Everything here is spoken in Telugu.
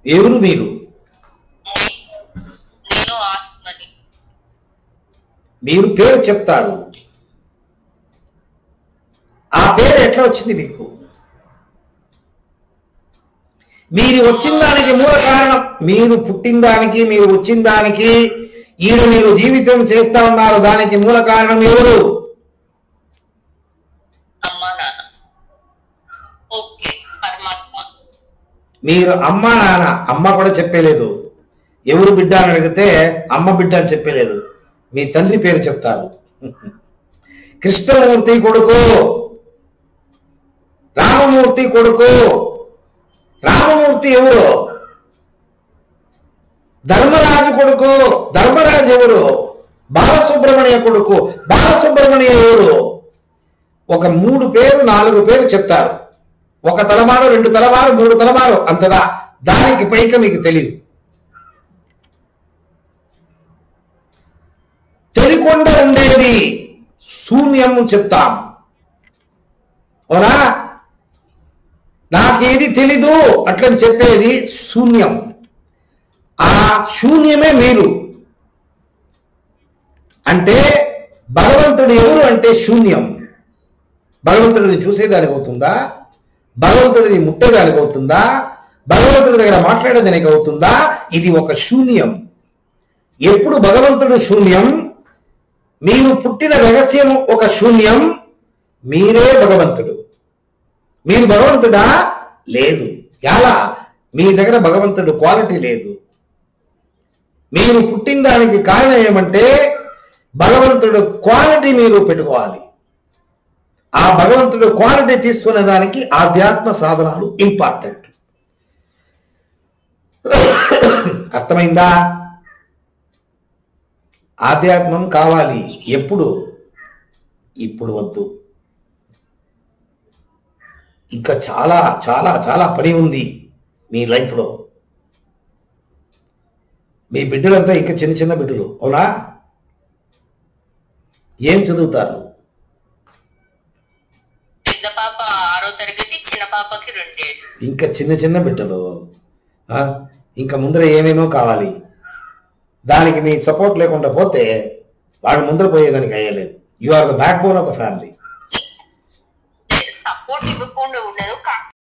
ఎవరు మీరు? నేను ఆత్మని. మీరు పేరు చెప్తారు, ఆ పేరు ఎట్లా వచ్చింది మీకు? మీరు వచ్చిన దానికి మూల కారణం, మీరు పుట్టిన దానికి, మీరు వచ్చిన దానికి, మీరు జీవితం చేస్తా ఉన్నారు, దానికి మూల కారణం ఎవరు? అమ్మ నాన్న. ఓకే, పరమాత్మ. మీరు అమ్మ నాన్న. అమ్మ కూడా చెప్పలేదు. ఎవరు బిడ్డ అని అడిగితే అమ్మ బిడ్డ అని చెప్పలేదు. మీ తండ్రి పేరు చెప్తారు. కృష్ణమూర్తి కొడుకు, రామమూర్తి కొడుకు. రామమూర్తి ఎవరు? ధర్మరాజు కొడుకు. ధర్మరాజు ఎవరు? బాలసుబ్రహ్మణ్య కొడుకు. బాలసుబ్రహ్మణ్య ఎవరు? ఒక 3 పేరు 4 పేరు చెప్తారు. ఒక తలమారు, 2 తలమారు, 3 తలమారు, అంతదా. దానికి పైక మీకు తెలియదు. తెలియకుండా ఉండేది శూన్యం చెప్తాం, అవునా? నాకేది తెలీదు అట్లని చెప్పేది శూన్యం. ఆ శూన్యమే మీరు. అంటే భగవంతుడు ఎవరు అంటే శూన్యం. భగవంతుడిని చూసేదానికి అవుతుందా? భగవంతుడిని ముట్టేదానికి అవుతుందా? భగవంతుడి దగ్గర మాట్లాడేదానికి అవుతుందా? ఇది ఒక శూన్యం. ఎప్పుడు భగవంతుడు శూన్యం, మీరు పుట్టిన రహస్యం ఒక శూన్యం, మీరే భగవంతుడు. మీరు భగవంతుడా? లేదు. ఎలా? మీ దగ్గర భగవంతుడు క్వాలిటీ లేదు. మీరు పుట్టిన దానికి కారణం ఏమంటే భగవంతుడు క్వాలిటీ మీరు పెట్టుకోవాలి. ఆ భగవంతుడు క్వాలిటీ తీసుకునే దానికి ఆధ్యాత్మ సాధనాలు ఇంపార్టెంట్. అర్థమైందా? ఆధ్యాత్మం కావాలి. ఎప్పుడు? ఇప్పుడు వద్దు. ఇంకా చాలా చాలా చాలా పని ఉంది మీ లైఫ్లో. మీ బిడ్డలంతా ఇంకా చిన్న చిన్న బిడ్డలు, అవునా? ఏం చదువుతారు? పెద్ద పాప 6వ తరగతి, చిన్న పాపకి 2 ఏళ్ళు. ఇంకా చిన్న చిన్న బిడ్డలు. ఇంకా ముందర ఏమేమో కావాలి. దానికి మీ సపోర్ట్ లేకుండా పోతే వాడు ముందర పోయేదానికి అయ్యలేదు. You are the backbone of the family.